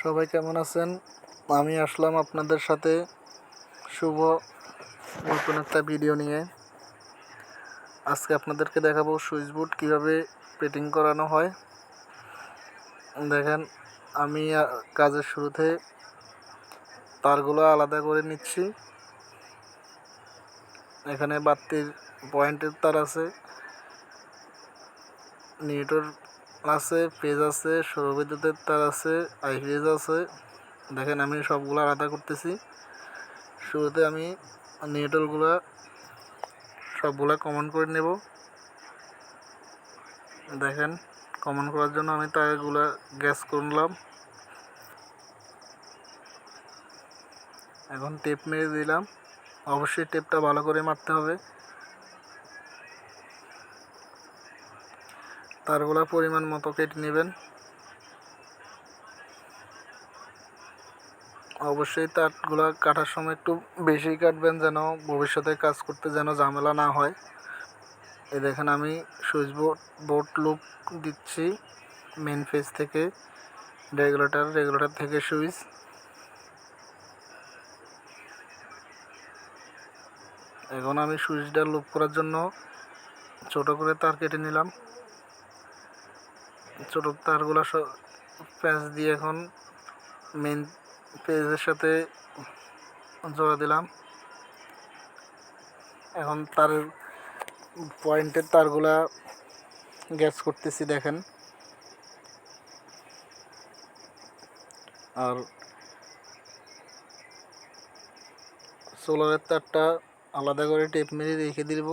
সবাই কেমন আছেন? আমি আসলাম আপনাদের সাথে শুভ নতুন একটা ভিডিও নিয়ে। আজকে আপনাদেরকে দেখাবো সুইচ বোর্ড কীভাবে ফিটিং করানো হয়। দেখেন, আমি কাজের শুরুতে তারগুলো আলাদা করে নিচ্ছি। এখানে বাতির পয়েন্টের তার আছে, নিউট্রাল আছে, ফেজ আছে, সৌরবিদ্যুতের তার আছে, আইপিএস আছে। দেখেন, আমি সবগুলো আলাদা করতেছি। শুরুতে আমি নিউট্রালগুলো সবগুলা কমন করে নেব। দেখেন, কমন করার জন্য আমি তারগুলা গ্যাস করলাম। এখন টেপ মেরে দিলাম। অবশ্যই টেপটা ভালো করে মারতে হবে। তারগুলা পরিমাণ মতো কেটে নেবেন। অবশ্যই তারগুলা কাটার সময় একটু বেশি কাটবেন, যেন ভবিষ্যতে কাজ করতে যেন ঝামেলা না হয়। এই দেখেন, আমি সুইচ বোর্ড লুপ দিচ্ছি মেন ফেজ থেকে রেগুলেটর থেকে সুইচ। এখন আমি সুইচটা লুপ করার জন্য ছোট করে তার কেটে নিলাম। ছোট তারগুলো প্যাঁচ দিয়ে এখন মেন পেজের সাথে জোড়া দিলাম। এখন তারের পয়েন্টের তারগুলা গ্যাস করতেছি, দেখেন। আর সোলারের তারটা আলাদা করে টেপ মেরে রেখে দিব।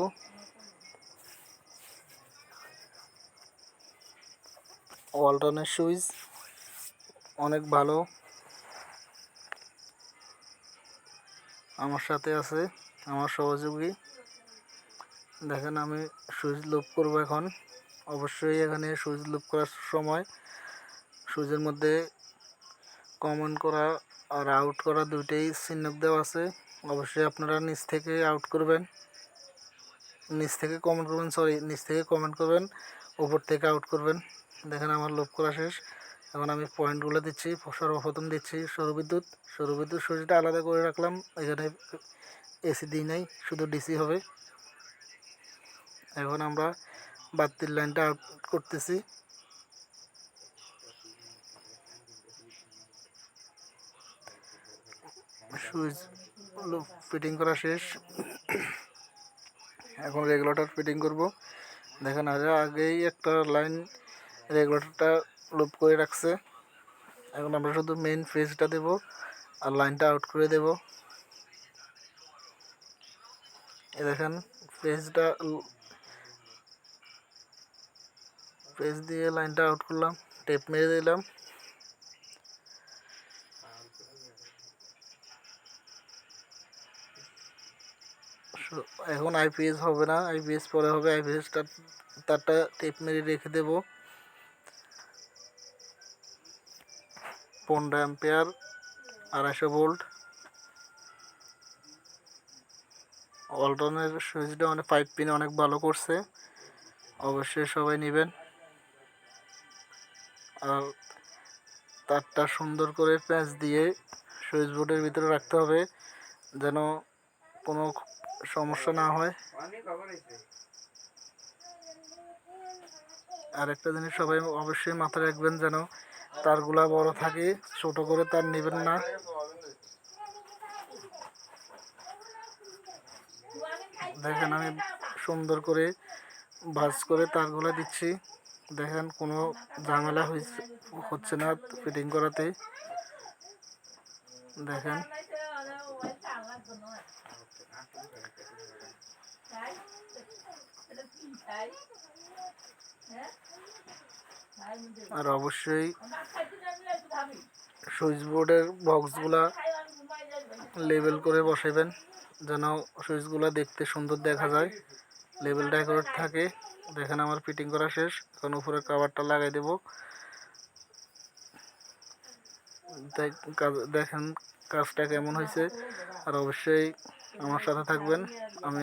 ওয়ালটনের সুইচ অনেক ভালো। আমার সাথে আছে আমার সহযোগী। দেখেন, আমি সুইচ লুপ করব এখন। অবশ্যই এখানে সুইচ লুপ করার সময় সুইচের মধ্যে কমন করা আর আউট করা দুইটাই চিহ্ন দেওয়া আছে। অবশ্যই আপনারা নিচ থেকে আউট করবেন, নিচ থেকে কমেন্ট করবেন, উপর থেকে আউট করবেন। দেখেন, আমার লুপ করা শেষ। এখন আমি পয়েন্টগুলো দিচ্ছি। সর্বপ্রথম দিচ্ছি সৌরবিদ্যুৎ সুইচটা আলাদা করে রাখলাম। এখানে এসি দিই নাই, শুধু ডিসি হবে। এখন আমরা বাতির লাইনটা আউট করতেছি। সুইচ ফিটিং করা শেষ। এখন রেগুলেটর ফিটিং করব। দেখেন, আগেই একটা লাইন রেগুলেটরটা লুপ করে রাখছে। এখন আমরা শুধু মেইন ফেজটা দেব আর লাইনটা আউট করে দেব। এই দেখেন, ফেজ দিয়ে লাইনটা আউট করলাম, টেপ মেরে দিলাম। এখন আইপিএস হবে না, আইপিএস পরে হবে। আইপিএসটা তারটা টেপ মেরে রেখে দেব। 15 অ্যাম্পিয়ার, 250 ভোল্ট। ওয়ালটনের সুইচটা 5 পিন অনেক ভালো করছে, অবশ্যই সবাই নেবেন। আর তারটা সুন্দর করে প্যাঁচ দিয়ে সুইচ বোর্ডের ভিতরে রাখতে হবে, যেন কোনো সমস্যা না হয়। আর একটা জিনিস সবাই অবশ্যই মাথায় রাখবেন, যেন তারগুলা বড় থাকে, ছোট করে তার নেবেন না। দেখেন, আমি সুন্দর করে ভাঁজ করে তারগুলা দিচ্ছি। দেখেন, কোনো ঝামেলা হচ্ছে না ফিটিং করাতে। দেখেন, আর অবশ্যই সুইচ বোর্ডের বক্সগুলা লেবেল করে বসাবেন, যেন সুইচগুলো দেখতে সুন্দর দেখা যায়, লেবেলটা অ্যাকুরেট থাকে। দেখেন, আমার ফিটিং করা শেষ। এখন উপরে কভারটা লাগাই দেব। দেখেন কাজটা কেমন হয়েছে। আর অবশ্যই আমার সাথে থাকবেন। আমি